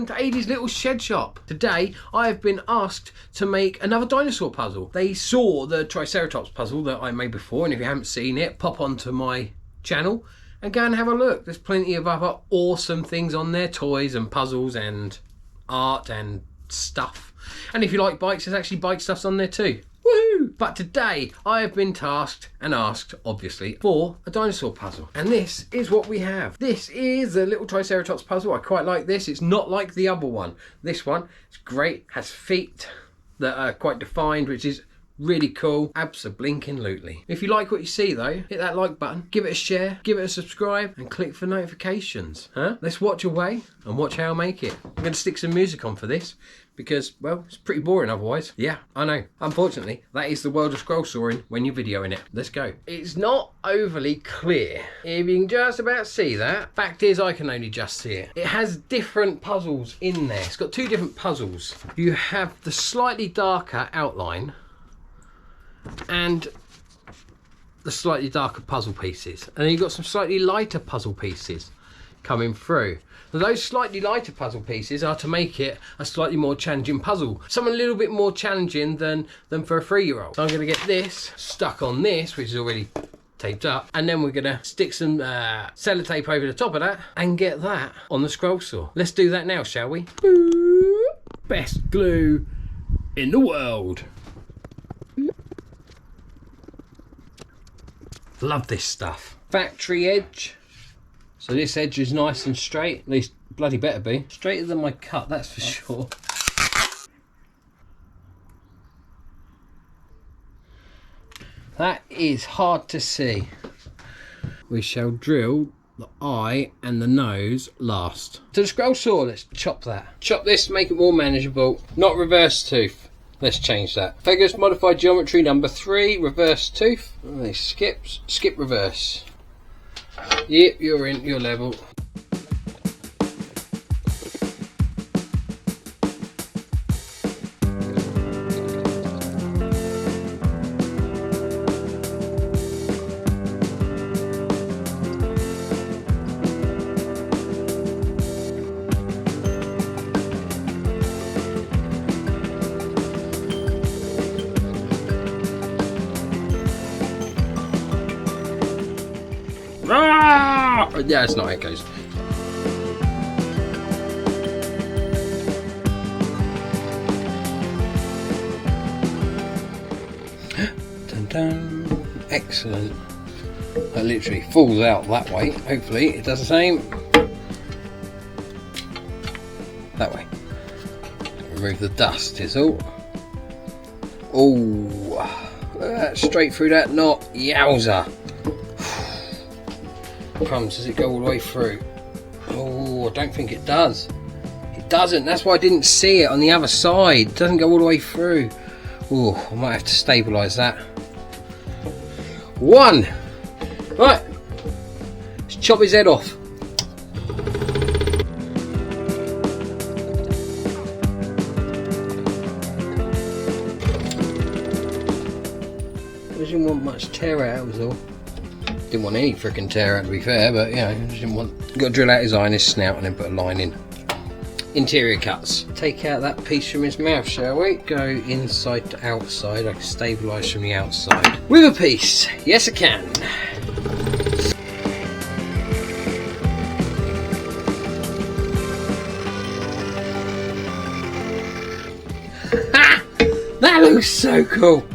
welcome to Adie's Little Shed Shop. Today I have been asked to make another dinosaur puzzle. They saw the Triceratops puzzle that I made before, and if you haven't seen it, pop onto my channel and go and have a look. There's plenty of other awesome things on there, toys and puzzles and art and stuff. And if you like bikes, there's actually bike stuffs on there too. Woohoo! But today I have been tasked and asked, obviously, for a dinosaur puzzle. And this is what we have. This is a little Triceratops puzzle. I quite like this. It's not like the other one. This one is great, has feet that are quite defined, which is really cool. Abso-blinking-lutely. If you like what you see though, hit that like button, give it a share, give it a subscribe, and click for notifications. Let's watch away and watch how I make it. I'm going to stick some music on for this because, well, it's pretty boring otherwise. Yeah, I know. Unfortunately, that is the world of scroll sawing when you're videoing it. Let's go. It's not overly clear. If you can just about see that. Fact is, I can only just see it. It has different puzzles in there. It's got two different puzzles. You have the slightly darker outline and the slightly darker puzzle pieces, and then you've got some slightly lighter puzzle pieces coming through. Now, those slightly lighter puzzle pieces are to make it a slightly more challenging puzzle, something a little bit more challenging than for a 3-year-old. So I'm going to get this stuck on this, which is already taped up, and then we're going to stick some sellotape over the top of that and get that on the scroll saw. Let's do that now, shall we? Best glue in the world. Love this stuff. Factory edge. So this edge is nice and straight. At least bloody better be. Straighter than my cut, that's for sure. That is hard to see. We shall drill the eye and the nose last. To the scroll saw, let's chop that. Chop this, make it more manageable. Not reverse tooth. Let's change that. Figures modified geometry number 3, reverse tooth. Oh, skip reverse. Yep, you're in, you're level. Yeah, it's not how it goes. Dun dun. Excellent. That literally falls out that way. Hopefully it does the same that way. Remove the dust is all. Oh, straight through that knot. Yowza. Crumbs, does it go all the way through? Oh, I don't think it does. It doesn't. That's why I didn't see it on the other side. It doesn't go all the way through. Oh, I might have to stabilise that. 1. Right. Let's chop his head off. I didn't want much tear out, was all. Didn't want any freaking tear out, to be fair, but you know, just didn't want. Got to drill out his eye and his snout and then put a line in. Interior cuts. Take out that piece from his mouth, shall we? Go inside to outside. I can stabilise from the outside with a piece. Yes, I can. Ha! That looks so cool.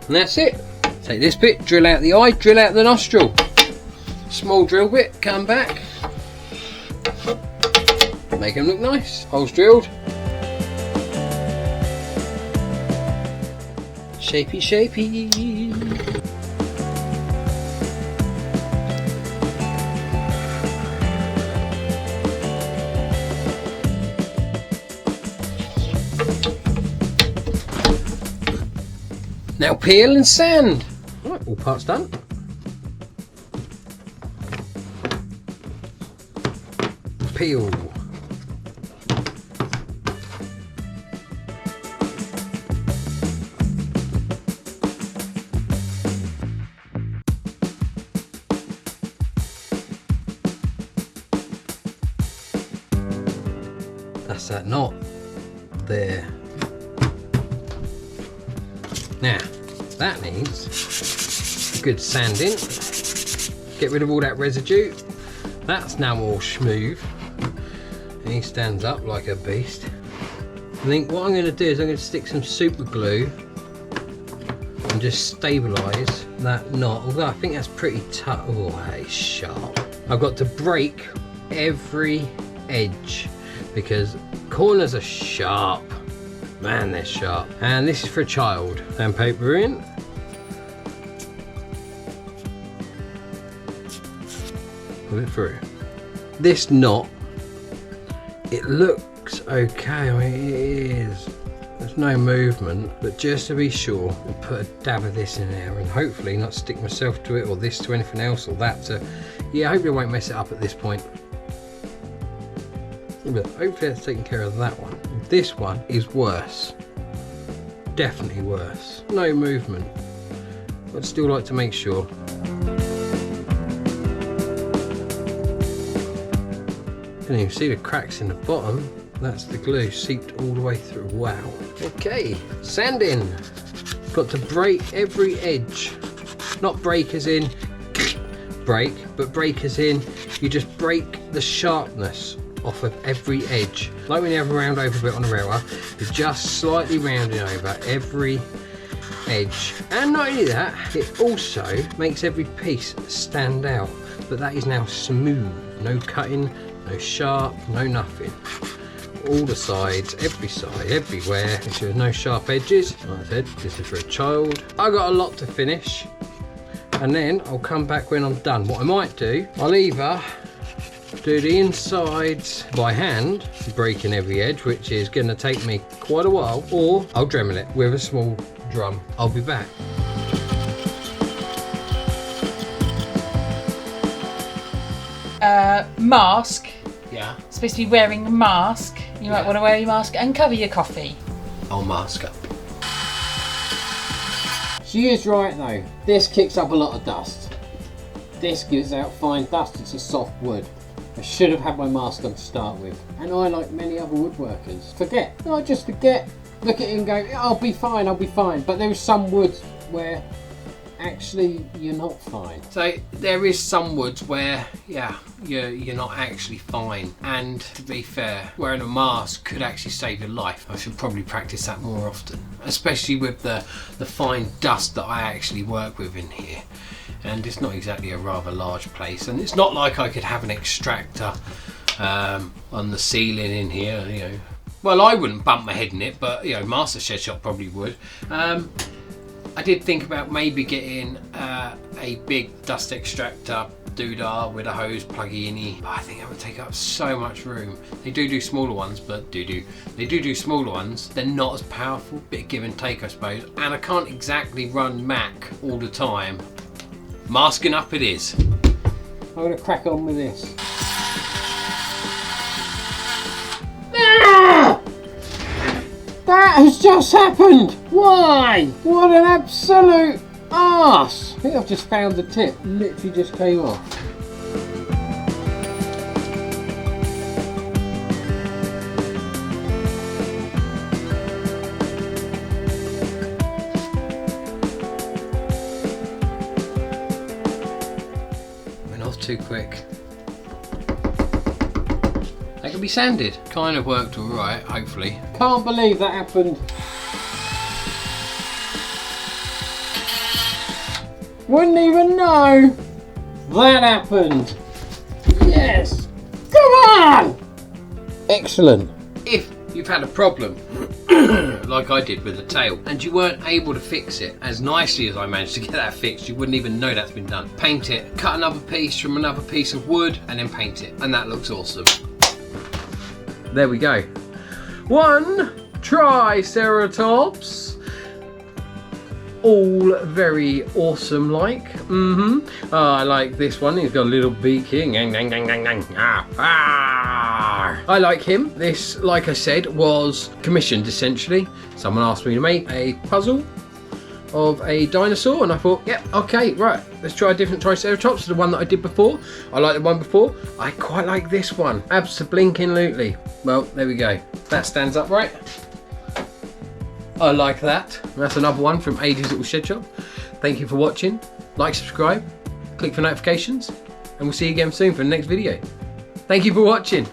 And that's it. Take this bit, drill out the eye, drill out the nostril. Small drill bit, come back. Make them look nice. Holes drilled. Shapey, shapey. Now peel and sand. Right, all parts done. Peel. That's that knot there. Now that needs a good sanding. Get rid of all that residue. That's now all smooth. And he stands up like a beast. I think what I'm going to do is I'm going to stick some super glue and just stabilise that knot. Although I think that's pretty tough. Oh, that is sharp. I've got to break every edge because corners are sharp. Man, they're sharp. And this is for a child. Sandpaper in. Put it through. This knot, it looks okay. I mean, it is. There's no movement, but just to be sure, I'll put a dab of this in there and hopefully not stick myself to it or this to anything else or that to. Yeah, hopefully I won't mess it up at this point. But hopefully that's taken care of that one. This one is worse. Definitely worse. No movement. I'd still like to make sure. You can even see the cracks in the bottom. That's the glue seeped all the way through. Wow. Okay, sanding. Got to break every edge. Not break as in break, but break as in you just break the sharpness off of every edge. Like when you have a round over bit on a railway, you're just slightly rounding over every edge. And not only that, it also makes every piece stand out. But that is now smooth. No cutting, no sharp, no nothing. All the sides, every side, everywhere. There's no sharp edges. Like I said, this is for a child. I got a lot to finish. And then I'll come back when I'm done. What I might do, I'll either do the insides by hand, breaking every edge, which is going to take me quite a while, or I'll Dremel it with a small drum. I'll be back. Mask. Yeah. Supposed to be wearing a mask. You might want to wear your mask and cover your coffee. I'll mask up. She is right though. This kicks up a lot of dust. This gives out fine dust. It's a soft wood. I should have had my mask on to start with. And I, like many other woodworkers, forget. I just forget. Look at it and go, I'll be fine, I'll be fine. But there are some woods where actually you're not fine. So there is some woods where, yeah, you're not actually fine. And to be fair, wearing a mask could actually save your life. I should probably practice that more often, especially with the fine dust that I actually work with in here. And it's not exactly a rather large place, and it's not like I could have an extractor on the ceiling in here, you know. Well, I wouldn't bump my head in it, but you know, Master Shedshop probably would. I did think about maybe getting a big dust extractor doodah with a hose pluggy in, but I think that would take up so much room. They do smaller ones, but they do smaller ones. They're not as powerful, bit of give and take, I suppose. And I can't exactly run Mac all the time. Masking up it is. I'm going to crack on with this. That has just happened! Why? What an absolute arse! I think I've just found the tip. Literally just came off. Went off too quick. They can be sanded. Kind of worked alright, hopefully. Can't believe that happened. Wouldn't even know that happened. Yes. Come on. Excellent. If you've had a problem, like I did with the tail, and you weren't able to fix it as nicely as I managed to get that fixed, you wouldn't even know that's been done. Paint it, cut another piece from another piece of wood, and then paint it. And that looks awesome. There we go. One Triceratops. all very awesome like. I like this one. He's got a little beak here. I like him. This, like I said, was commissioned essentially. Someone asked me to make a puzzle of a dinosaur, and I thought, yep, okay, right, let's try a different Triceratops to the one that I did before. I like the one before. I quite like this one. Abso-blinking-lutely. Well, there we go. That stands up right. I like that. That's another one from Aidy's Little Shed Shop. Thank you for watching. Like, subscribe, click for notifications, and we'll see you again soon for the next video. Thank you for watching.